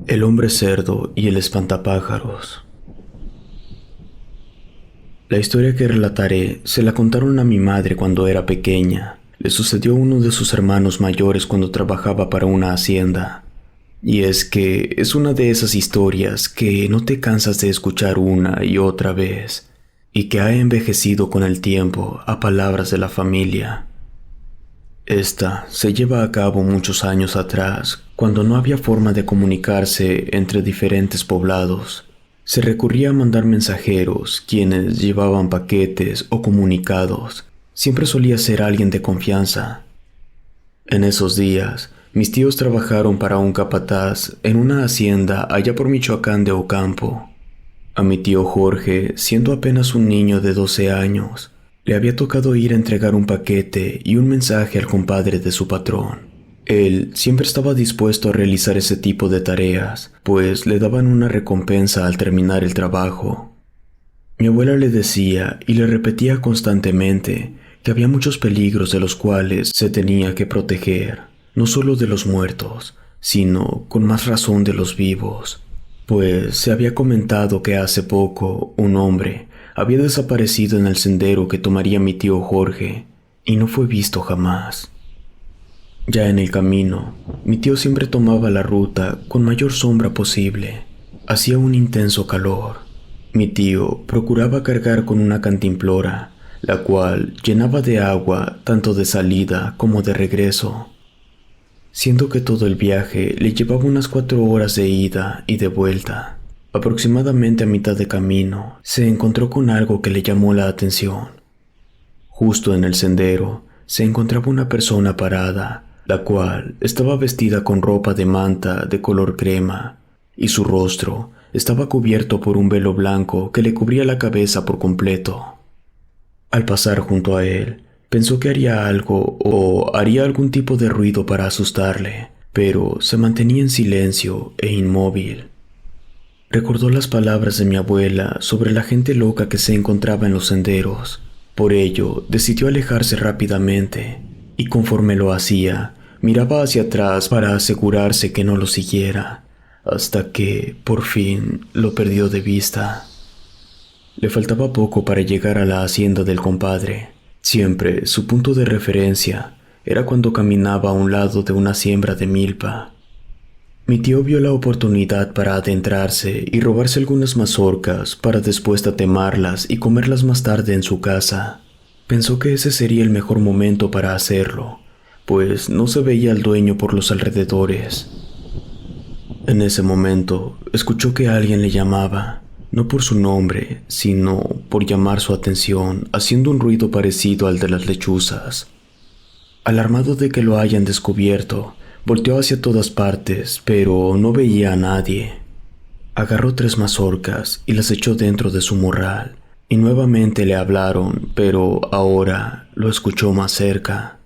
El hombre cerdo y el espantapájaros. La historia que relataré se la contaron a mi madre cuando era pequeña. Le sucedió a uno de sus hermanos mayores cuando trabajaba para una hacienda. Y es que es una de esas historias que no te cansas de escuchar una y otra vez, y que ha envejecido con el tiempo a palabras de la familia. Esta se lleva a cabo muchos años atrás, cuando no había forma de comunicarse entre diferentes poblados. Se recurría a mandar mensajeros, quienes llevaban paquetes o comunicados. Siempre solía ser alguien de confianza. En esos días, mis tíos trabajaron para un capataz en una hacienda allá por Michoacán de Ocampo. A mi tío Jorge, siendo apenas un niño de 12 años, le había tocado ir a entregar un paquete y un mensaje al compadre de su patrón. Él siempre estaba dispuesto a realizar ese tipo de tareas, pues le daban una recompensa al terminar el trabajo. Mi abuela le decía y le repetía constantemente que había muchos peligros de los cuales se tenía que proteger, no solo de los muertos, sino con más razón de los vivos, pues se había comentado que hace poco un hombre había desaparecido en el sendero que tomaría mi tío Jorge y no fue visto jamás. Ya en el camino, mi tío siempre tomaba la ruta con mayor sombra posible. Hacía un intenso calor. Mi tío procuraba cargar con una cantimplora, la cual llenaba de agua tanto de salida como de regreso, siendo que todo el viaje le llevaba unas 4 horas de ida y de vuelta. Aproximadamente a mitad de camino, se encontró con algo que le llamó la atención. Justo en el sendero, se encontraba una persona parada, la cual estaba vestida con ropa de manta de color crema, y su rostro estaba cubierto por un velo blanco que le cubría la cabeza por completo. Al pasar junto a él, pensó que haría algo o haría algún tipo de ruido para asustarle, pero se mantenía en silencio e inmóvil. Recordó las palabras de mi abuela sobre la gente loca que se encontraba en los senderos. Por ello, decidió alejarse rápidamente, y conforme lo hacía, miraba hacia atrás para asegurarse que no lo siguiera, hasta que, por fin, lo perdió de vista. Le faltaba poco para llegar a la hacienda del compadre. Siempre su punto de referencia era cuando caminaba a un lado de una siembra de milpa. Mi tío vio la oportunidad para adentrarse y robarse algunas mazorcas para después tatemarlas y comerlas más tarde en su casa. Pensó que ese sería el mejor momento para hacerlo, pues no se veía al dueño por los alrededores. En ese momento, escuchó que alguien le llamaba, no por su nombre, sino por llamar su atención, haciendo un ruido parecido al de las lechuzas. Alarmado de que lo hayan descubierto, volteó hacia todas partes, pero no veía a nadie. Agarró 3 mazorcas y las echó dentro de su morral, y nuevamente le hablaron, pero ahora lo escuchó más cerca.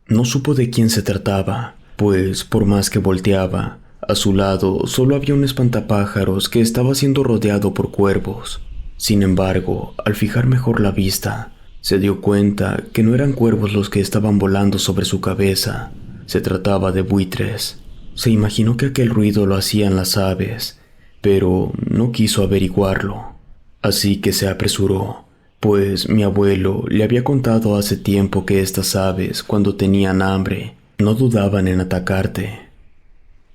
No supo de quién se trataba, pues por más que volteaba, a su lado solo había un espantapájaros que estaba siendo rodeado por cuervos. Sin embargo, al fijar mejor la vista, se dio cuenta que no eran cuervos los que estaban volando sobre su cabeza. Se trataba de buitres. Se imaginó que aquel ruido lo hacían las aves, pero no quiso averiguarlo. Así que se apresuró, pues mi abuelo le había contado hace tiempo que estas aves, cuando tenían hambre, no dudaban en atacarte.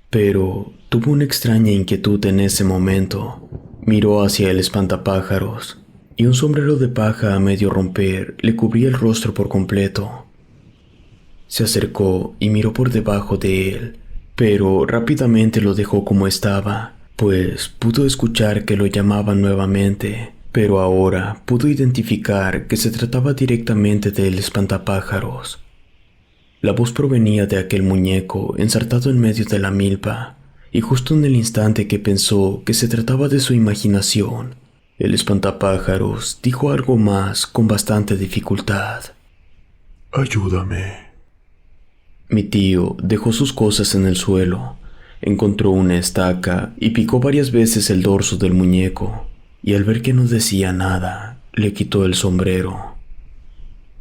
Pero tuvo una extraña inquietud en ese momento. Miró hacia el espantapájaros, y un sombrero de paja a medio romper le cubría el rostro por completo. Se acercó y miró por debajo de él, pero rápidamente lo dejó como estaba, pues pudo escuchar que lo llamaban nuevamente, pero ahora pudo identificar que se trataba directamente del espantapájaros. La voz provenía de aquel muñeco ensartado en medio de la milpa, y justo en el instante que pensó que se trataba de su imaginación, el espantapájaros dijo algo más con bastante dificultad. Ayúdame. Mi tío dejó sus cosas en el suelo, encontró una estaca y picó varias veces el dorso del muñeco, y al ver que no decía nada, le quitó el sombrero.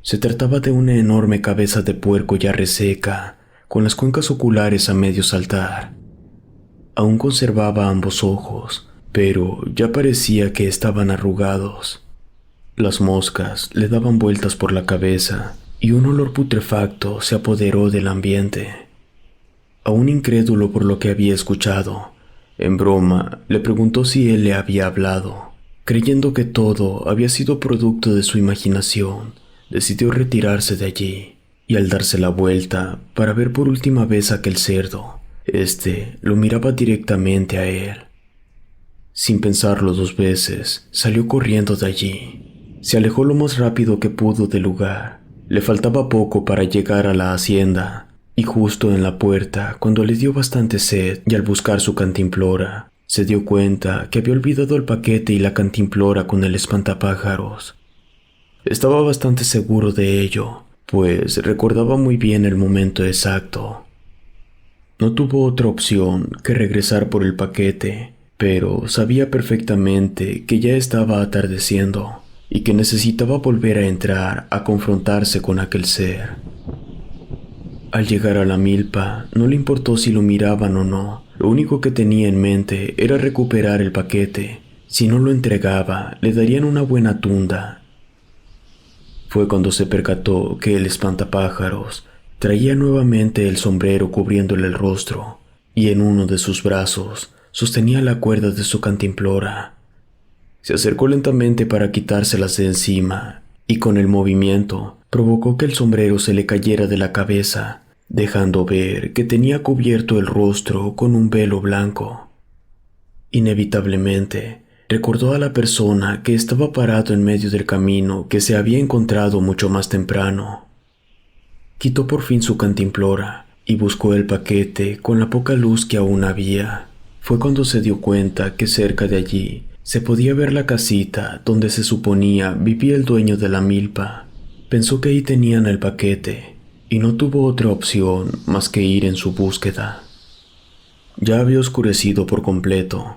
Se trataba de una enorme cabeza de puerco ya reseca, con las cuencas oculares a medio saltar. Aún conservaba ambos ojos, pero ya parecía que estaban arrugados. Las moscas le daban vueltas por la cabeza y un olor putrefacto se apoderó del ambiente. Aún incrédulo por lo que había escuchado, en broma le preguntó si él le había hablado. Creyendo que todo había sido producto de su imaginación, decidió retirarse de allí, y al darse la vuelta para ver por última vez a aquel cerdo, lo miraba directamente a él. Sin pensarlo dos veces, salió corriendo de allí. Se alejó lo más rápido que pudo del lugar. Le faltaba poco para llegar a la hacienda, y justo en la puerta, cuando le dio bastante sed y al buscar su cantimplora, se dio cuenta que había olvidado el paquete y la cantimplora con el espantapájaros. Estaba bastante seguro de ello, pues recordaba muy bien el momento exacto. No tuvo otra opción que regresar por el paquete, pero sabía perfectamente que ya estaba atardeciendo y que necesitaba volver a entrar a confrontarse con aquel ser. Al llegar a la milpa, no le importó si lo miraban o no. Lo único que tenía en mente era recuperar el paquete. Si no lo entregaba, le darían una buena tunda. Fue cuando se percató que el espantapájaros traía nuevamente el sombrero cubriéndole el rostro, y en uno de sus brazos sostenía la cuerda de su cantimplora. Se acercó lentamente para quitárselas de encima, y con el movimiento provocó que el sombrero se le cayera de la cabeza, dejando ver que tenía cubierto el rostro con un velo blanco. Inevitablemente, recordó a la persona que estaba parado en medio del camino que se había encontrado mucho más temprano. Quitó por fin su cantimplora y buscó el paquete con la poca luz que aún había. Fue cuando se dio cuenta que cerca de allí se podía ver la casita donde se suponía vivía el dueño de la milpa. Pensó que ahí tenían el paquete y no tuvo otra opción más que ir en su búsqueda. Ya había oscurecido por completo.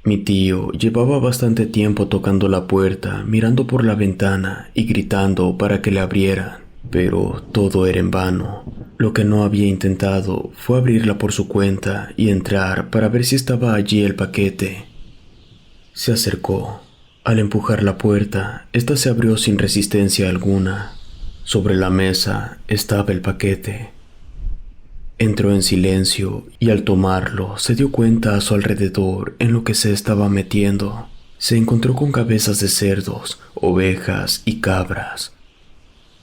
Mi tío llevaba bastante tiempo tocando la puerta, mirando por la ventana y gritando para que le abrieran, pero todo era en vano. Lo que no había intentado fue abrirla por su cuenta y entrar para ver si estaba allí el paquete. Se acercó. Al empujar la puerta, ésta se abrió sin resistencia alguna. Sobre la mesa estaba el paquete. Entró en silencio y al tomarlo se dio cuenta a su alrededor en lo que se estaba metiendo. Se encontró con cabezas de cerdos, ovejas y cabras.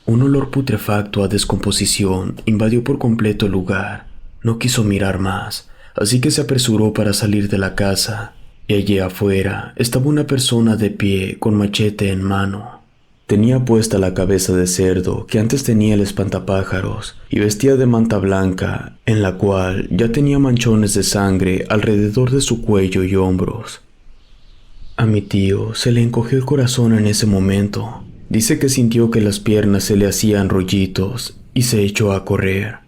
Un olor putrefacto a descomposición invadió por completo el lugar. No quiso mirar más, así que se apresuró para salir de la casa. Y allí afuera estaba una persona de pie con machete en mano. Tenía puesta la cabeza de cerdo que antes tenía el espantapájaros y vestía de manta blanca, en la cual ya tenía manchones de sangre alrededor de su cuello y hombros. A mi tío se le encogió el corazón en ese momento. Dice que sintió que las piernas se le hacían rollitos y se echó a correr.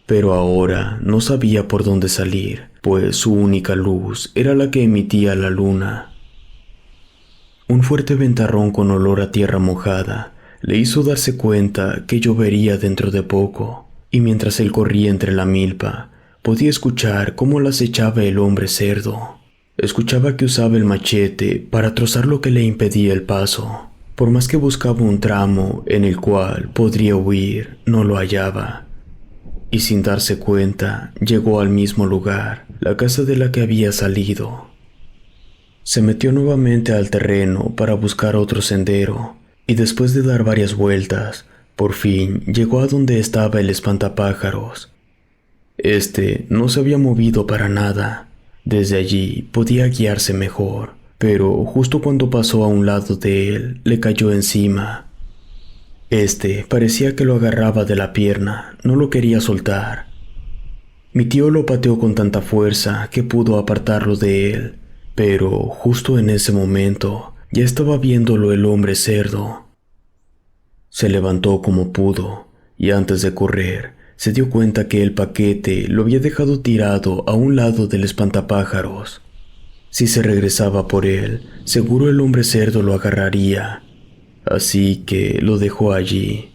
Pero ahora no sabía por dónde salir, pues su única luz era la que emitía la luna. Un fuerte ventarrón con olor a tierra mojada le hizo darse cuenta que llovería dentro de poco, y mientras él corría entre la milpa, podía escuchar cómo las echaba el hombre cerdo. Escuchaba que usaba el machete para trozar lo que le impedía el paso. Por más que buscaba un tramo en el cual podría huir, no lo hallaba. Y sin darse cuenta, llegó al mismo lugar, la casa de la que había salido. Se metió nuevamente al terreno para buscar otro sendero, y después de dar varias vueltas, por fin llegó a donde estaba el espantapájaros. No se había movido para nada. Desde allí podía guiarse mejor, pero justo cuando pasó a un lado de él, le cayó encima. Parecía que lo agarraba de la pierna, no lo quería soltar. Mi tío lo pateó con tanta fuerza que pudo apartarlo de él, pero justo en ese momento ya estaba viéndolo el hombre cerdo. Se levantó como pudo y antes de correr se dio cuenta que el paquete lo había dejado tirado a un lado del espantapájaros. Si se regresaba por él, seguro el hombre cerdo lo agarraría, así que lo dejó allí.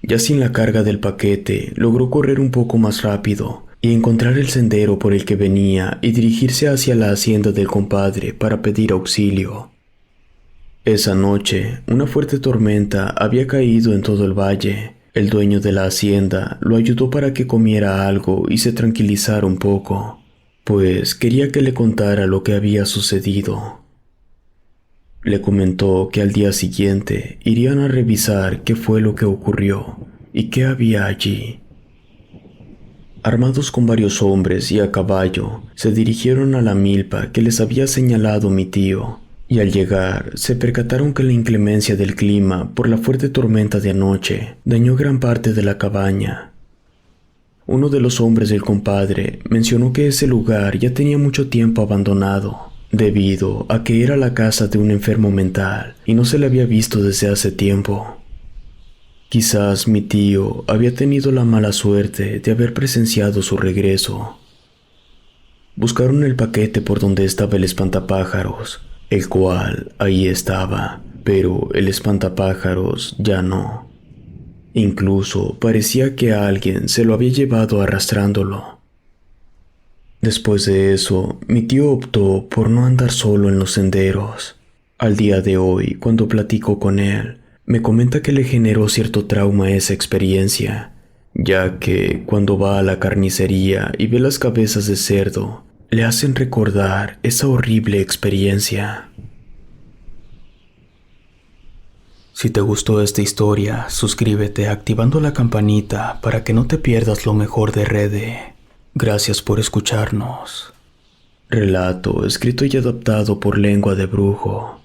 Ya sin la carga del paquete, logró correr un poco más rápido, y encontrar el sendero por el que venía y dirigirse hacia la hacienda del compadre para pedir auxilio. Esa noche, una fuerte tormenta había caído en todo el valle. El dueño de la hacienda lo ayudó para que comiera algo y se tranquilizara un poco, pues quería que le contara lo que había sucedido. Le comentó que al día siguiente irían a revisar qué fue lo que ocurrió y qué había allí. Armados con varios hombres y a caballo, se dirigieron a la milpa que les había señalado mi tío, y al llegar se percataron que la inclemencia del clima por la fuerte tormenta de anoche dañó gran parte de la cabaña. Uno de los hombres del compadre mencionó que ese lugar ya tenía mucho tiempo abandonado, debido a que era la casa de un enfermo mental y no se le había visto desde hace tiempo. Quizás mi tío había tenido la mala suerte de haber presenciado su regreso. Buscaron el paquete por donde estaba el espantapájaros, el cual ahí estaba, pero el espantapájaros ya no. Incluso parecía que alguien se lo había llevado arrastrándolo. Después de eso, mi tío optó por no andar solo en los senderos. Al día de hoy, cuando platico con él, me comenta que le generó cierto trauma esa experiencia, ya que cuando va a la carnicería y ve las cabezas de cerdo, le hacen recordar esa horrible experiencia. Si te gustó esta historia, suscríbete activando la campanita para que no te pierdas lo mejor de Rede. Gracias por escucharnos. Relato escrito y adaptado por Lengua de Brujo.